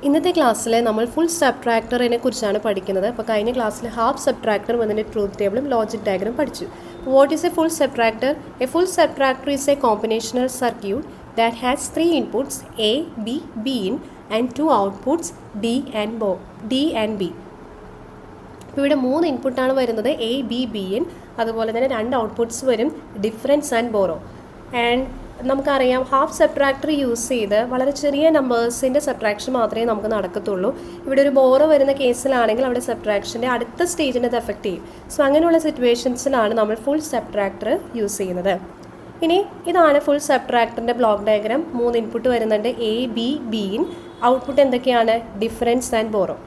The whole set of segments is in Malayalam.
ഇന്നത്തെ ക്ലാസ്സിൽ നമ്മൾ ഫുൾ സബ്ട്രാക്ടറിനെ കുറിച്ചാണ് പഠിക്കുന്നത്. അപ്പോൾ കഴിഞ്ഞ ക്ലാസ്സിൽ ഹാഫ് സബ്ട്രാക്ടറും അതിൻ്റെ ട്രൂത്ത് ടേബിളും ലോജിക് ഡയഗ്രം പഠിച്ചു. What is A full subtractor? A full subtractor is A combinational circuit that has 3 inputs A B B in and 2 outputs D and B. ഇവിടെ 3 ഇൻപുട്ടാണ് വരുന്നത്, എ ബി ബി ഇൻ. അതുപോലെ തന്നെ 2 ഔട്ട്പുട്ട്സ് വരും, ഡിഫറൻസ് ആൻഡ് ബോറോ. ആൻഡ് നമുക്കറിയാം ഹാഫ് സബ്ട്രാക്ടർ യൂസ് ചെയ്ത് വളരെ ചെറിയ നമ്പേഴ്സിൻ്റെ സബ്ട്രാക്ഷൻ മാത്രമേ നമുക്ക് നടക്കത്തുള്ളൂ. ഇവിടെ ഒരു ബോറോ വരുന്ന കേസിലാണെങ്കിൽ അവിടെ സബ്ട്രാക്ഷൻ്റെ അടുത്ത സ്റ്റേജിനെ അത് എഫക്റ്റ് ചെയ്യും. സോ അങ്ങനെയുള്ള സിറ്റുവേഷൻസിലാണ് നമ്മൾ ഫുൾ സബ്ട്രാക്ടർ യൂസ് ചെയ്യുന്നത്. ഇനി ഇതാണ് ഫുൾ സബ്ട്രാക്ടറിൻ്റെ ബ്ലോക്ക് ഡയഗ്രാം. 3 ഇൻപുട്ട് വരുന്നുണ്ട്, A B B in. Output എന്തൊക്കെയാണ്? Difference and borrow.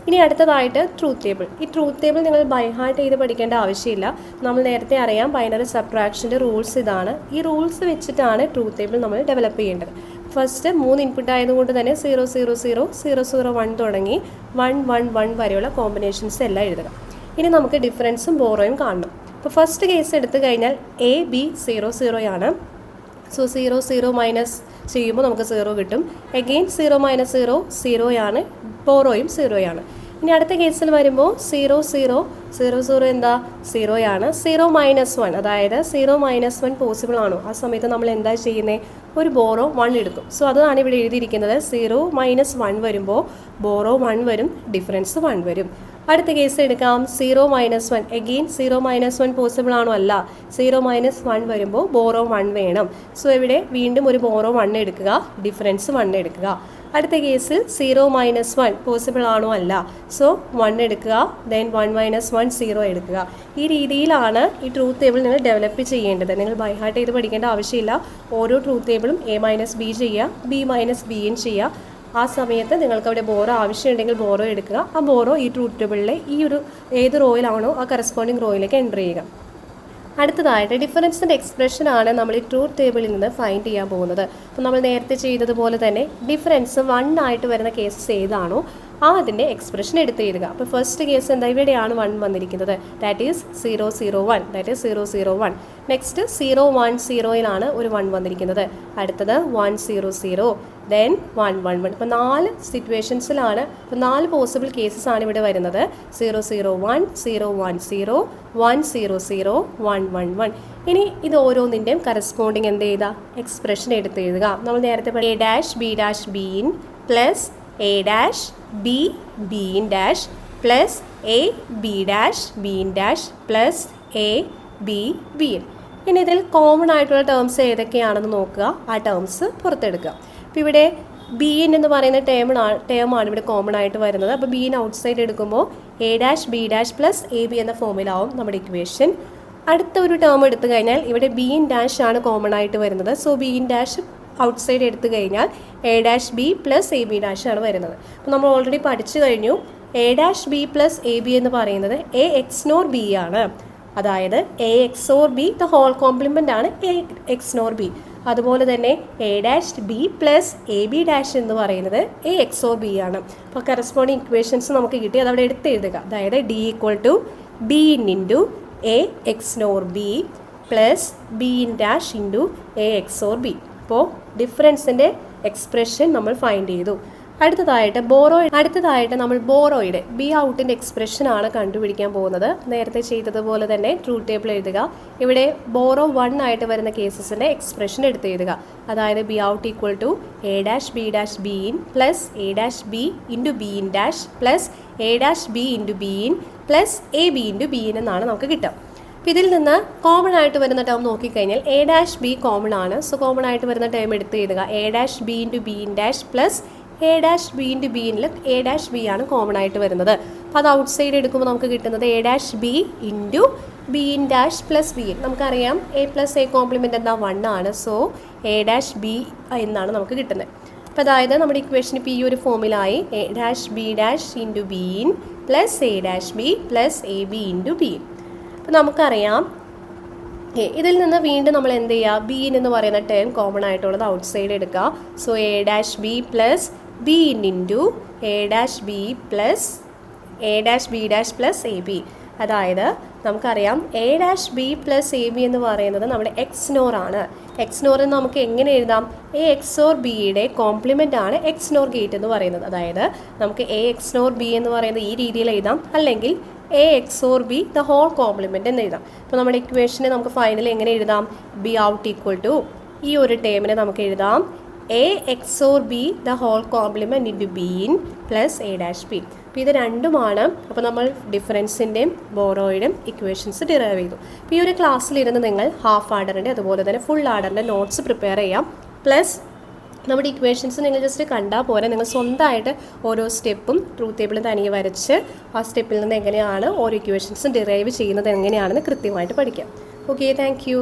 ഇനി അടുത്തതായിട്ട് ട്രൂത്ത് ടേബിൾ. ഈ ട്രൂത്ത് ടേബിൾ നിങ്ങൾ ബൈ ഹാർട്ട് ചെയ്ത് പഠിക്കേണ്ട ആവശ്യമില്ല. നമ്മൾ നേരത്തെ അറിയാം ബൈനറി സബ്ട്രാക്ഷൻ്റെ റൂൾസ് ഇതാണ്. ഈ റൂൾസ് വെച്ചിട്ടാണ് ട്രൂത്ത് ടേബിൾ നമ്മൾ ഡെവലപ്പ് ചെയ്യേണ്ടത്. ഫസ്റ്റ് 3 ഇൻപുട്ട് ആയതുകൊണ്ട് തന്നെ 0 0 0 0 0 1 തുടങ്ങി 1 1 1 വരെയുള്ള കോമ്പിനേഷൻസ് എല്ലാം എഴുതുക. ഇനി നമുക്ക് ഡിഫറൻസും ബോറോയും കാണണം. അപ്പോൾ ഫസ്റ്റ് കേസ് എടുത്തു കഴിഞ്ഞാൽ എ ബി 0 0 ആണ്. സോ 0 0 മൈനസ് ചെയ്യുമ്പോൾ നമുക്ക് 0 കിട്ടും. അഗെയിൻ 0 മൈനസ് 0 0 ആണ്, ബോറോയും 0 ആണ്. ഇനി അടുത്ത കേസിൽ വരുമ്പോൾ 0 0 0 0 എന്താ? 0 ആണ്. 0 മൈനസ് 1, അതായത് 0 മൈനസ് 1 പോസിബിൾ ആണോ? ആ സമയത്ത് നമ്മൾ എന്താ ചെയ്യുന്നത്? ഒരു ബോറോ 1 എടുക്കും. സോ അതാണ് ഇവിടെ എഴുതിയിരിക്കുന്നത്. 0 മൈനസ് 1 വരുമ്പോൾ ബോറോ 1 വരും, ഡിഫറൻസ് 1 വരും. അടുത്ത കേസ് എടുക്കാം, 0 മൈനസ് 1. അഗെയിൻ 0 മൈനസ് 1 പോസിബിൾ ആണോ? അല്ല. 0 മൈനസ് 1 വരുമ്പോൾ ബോറോ 1 വേണം. സോ ഇവിടെ വീണ്ടും ഒരു ബോറോ 1 എടുക്കുക, ഡിഫറൻസ് 1 എടുക്കുക. അടുത്ത കേസിൽ 0 മൈനസ് 1 പോസിബിൾ ആണോ? അല്ല. സോ 1 എടുക്കുക, ദെൻ 1 മൈനസ് 1 0 എടുക്കുക. ഈ രീതിയിലാണ് ഈ ട്രൂത്ത് ടേബിൾ നിങ്ങൾ ഡെവലപ്പ് ചെയ്യേണ്ടത്. നിങ്ങൾ ബൈ ഹാർട്ട് ചെയ്ത് പഠിക്കേണ്ട ആവശ്യമില്ല. ഓരോ ട്രൂത്ത് ടേബിളും എ മൈനസ് ബി ചെയ്യുക, ബി മൈനസ് ബി ഇൻ ചെയ്യുക. ആ സമയത്ത് നിങ്ങൾക്ക് അവിടെ ബോറോ ആവശ്യമുണ്ടെങ്കിൽ ബോറോ എടുക്കുക. ആ ബോറോ ഈ ട്രൂത്ത് ടേബിളിലെ ഈ ഒരു ഏത് റോയിലാണോ ആ കറസ്പോണ്ടിങ് റോയിലേക്ക് എൻ്റർ ചെയ്യുക. അടുത്തതായിട്ട് ഡിഫറൻസിൻ്റെ എക്സ്പ്രഷനാണ് നമ്മൾ ഈ ട്രൂത്ത് ടേബിളിൽ നിന്ന് ഫൈൻഡ് ചെയ്യാൻ പോകുന്നത്. അപ്പോൾ നമ്മൾ നേരത്തെ ചെയ്തതുപോലെ തന്നെ ഡിഫറൻസ് 1 ആയിട്ട് വരുന്ന കേസസ് ഏതാണോ അതിൻ്റെ എക്സ്പ്രഷൻ എടുത്ത് എഴുതുക. അപ്പോൾ ഫസ്റ്റ് കേസ് എന്താ? ഇവിടെയാണ് 1 വന്നിരിക്കുന്നത്. That is 0 0 1. That is 0 0 1. Next 0 1 0യിലാണ് ഒരു 1 വന്നിരിക്കുന്നത്. അടുത്തത് 1 0 0, ദെൻ 1 1 1. ഇപ്പോൾ 4 സിറ്റുവേഷൻസിലാണ്, ഇപ്പോൾ 4 പോസിബിൾ കേസസ് ആണ് ഇവിടെ വരുന്നത്. 0 0 1 0 1 0 1 0 0 1 1 1. ഇനി ഇത് ഓരോന്നിൻ്റെയും കറസ്പോണ്ടിങ് എന്ത് ചെയ്താൽ എക്സ്പ്രഷൻ എടുത്ത് എഴുതുക. നമ്മൾ നേരത്തെ A dash B dash B in plus A dash B B in dash plus A B dash B in dash plus A B B in. ഇനി ഇതിൽ കോമൺ ആയിട്ടുള്ള ടേംസ് ഏതൊക്കെയാണെന്ന് നോക്കുക, ആ ടേംസ് പുറത്തെടുക്കുക. അപ്പോൾ ഇവിടെ ബി ഇൻ എന്ന് പറയുന്ന ടേമാണ് ഇവിടെ കോമൺ ആയിട്ട് വരുന്നത്. അപ്പോൾ ബി ഇൻ ഔട്ട് സൈഡ് എടുക്കുമ്പോൾ A dash B dash plus A B എന്ന ഫോമിലാവും നമ്മുടെ ഇക്വേഷൻ. അടുത്ത ഒരു ടേം എടുത്തു കഴിഞ്ഞാൽ ഇവിടെ ബി ഇൻ ഡാഷ് ആണ് കോമൺ ആയിട്ട് വരുന്നത്. So B in dash outside എടുത്തു കഴിഞ്ഞാൽ A dash B plus A B dash ആണ് വരുന്നത്. അപ്പോൾ നമ്മൾ ഓൾറെഡി പഠിച്ചു കഴിഞ്ഞു. A dash B plus A B എന്ന് പറയുന്നത് എ എക്സ് നോർ ബി ആണ്. അതായത് A X or B the whole complement ആണ് എ എക്സ് നോർ ബി. അതുപോലെ തന്നെ A dash B plus A B dash എന്ന് പറയുന്നത് എ എക്സ് ഓർ ബി ആണ്. അപ്പോൾ കറസ്പോണ്ടിങ് ഇക്വേഷൻസ് നമുക്ക് കിട്ടി, അതവിടെ എടുത്ത് എഴുതുക. അതായത് D equal to B in into A X nor B plus B in dash into A X or B. അപ്പോൾ ഡിഫറൻസിൻ്റെ എക്സ്പ്രഷൻ നമ്മൾ ഫൈൻഡ് ചെയ്തു. അടുത്തതായിട്ട് നമ്മൾ ബോറോയുടെ ബി ഔട്ടിൻ്റെ എക്സ്പ്രഷനാണ് കണ്ടുപിടിക്കാൻ പോകുന്നത്. നേരത്തെ ചെയ്തതുപോലെ തന്നെ ട്രൂത്ത് ടേബിൾ എഴുതുക. ഇവിടെ ബോറോ 1 ആയിട്ട് വരുന്ന കേസസിൻ്റെ എക്സ്പ്രഷൻ എടുത്ത് എഴുതുക. അതായത് B out equal to A dash B dash B in plus A dash B into B in dash plus A dash B into B in plus A B into B in എന്നാണ് നമുക്ക് കിട്ടുക. അപ്പോൾ ഇതിൽ നിന്ന് കോമൺ ആയിട്ട് വരുന്ന ടേം നോക്കിക്കഴിഞ്ഞാൽ എ ഡാഷ് ബി കോമൺ ആണ്. സോ കോമൺ ആയിട്ട് വരുന്ന ടേം എടുത്ത് എഴുതുക. A dash B into B in dash plus A dash B into B ഇനിൽ എ ഡാഷ് ബി ആണ് കോമൺ ആയിട്ട് വരുന്നത്. അപ്പോൾ അത് ഔട്ട് സൈഡ് എടുക്കുമ്പോൾ നമുക്ക് കിട്ടുന്നത് A dash B into B in dash plus B in. നമുക്കറിയാം എ പ്ലസ് എ കോംപ്ലിമെൻ്റ് എന്താ 1 ആണ്. സോ എ ഡാഷ് ബി എന്നാണ് നമുക്ക് കിട്ടുന്നത്. അപ്പോൾ അതായത് നമ്മുടെ ഇക്വേഷൻ ഇപ്പോൾ ഈ ഒരു ഫോമിലായി A dash B dash into B in plus A dash B plus A B into B in. അപ്പോൾ നമുക്കറിയാം ഇതിൽ നിന്ന് വീണ്ടും നമ്മൾ എന്ത് ചെയ്യുക? ബി ഇൻ എന്ന് പറയുന്ന ടേം കോമൺ ആയിട്ടുള്ളത് ഔട്ട് സൈഡ് എടുക്കുക. So A dash B plus B in into A dash B plus A dash B dash plus A B. അതായത് നമുക്കറിയാം A dash B plus A B എന്ന് പറയുന്നത് നമ്മുടെ എക്സ് നോർ ആണ്. എക്സ് നോർ എന്ന് നമുക്ക് എങ്ങനെ എഴുതാം? എ എക്സ് ഓർ ബിയുടെ കോംപ്ലിമെൻ്റ് ആണ് എക്സ് നോർ ഗേറ്റ് എന്ന് പറയുന്നത്. അതായത് നമുക്ക് എ എക്സ് നോർ ബി എന്ന് പറയുന്നത് ഈ രീതിയിൽ എഴുതാം, അല്ലെങ്കിൽ A X or B the whole complement എന്ന് എഴുതാം. ഇപ്പോൾ നമ്മുടെ ഇക്വേഷനെ നമുക്ക് ഫൈനലി എങ്ങനെ എഴുതാം? ബി ഔട്ട് ഈക്വൽ ടു ഈ ഒരു ടേമിനെ നമുക്ക് എഴുതാം A X or B the whole complement into B in plus A dash B. അപ്പോൾ ഇത് രണ്ടുമാണ്. അപ്പോൾ നമ്മൾ ഡിഫറൻസിൻ്റെയും ബോറോയുടെയും ഇക്വേഷൻസ് ഡിറൈവ് ചെയ്തു. അപ്പോൾ ഈ ഒരു ക്ലാസ്സിലിരുന്ന് നിങ്ങൾ ഹാഫ് ആർഡറിൻ്റെ അതുപോലെ തന്നെ ഫുൾ ആർഡറിൻ്റെ നോട്ട്സ് പ്രിപ്പയർ ചെയ്യാം. പ്ലസ് നമ്മുടെ ഇക്വേഷൻസ് നിങ്ങൾ ജസ്റ്റ് കണ്ടാൽ പോരെ, നിങ്ങൾ സ്വന്തമായിട്ട് ഓരോ സ്റ്റെപ്പും ട്രൂത്ത് ടേബിളും തനിയെ വരച്ച് ആ സ്റ്റെപ്പിൽ നിന്ന് എങ്ങനെയാണ് ഓരോ ഇക്വേഷൻസും ഡിറൈവ് ചെയ്യുന്നത് എങ്ങനെയാണെന്ന് കൃത്യമായിട്ട് പഠിക്കാം. Okay, thank you.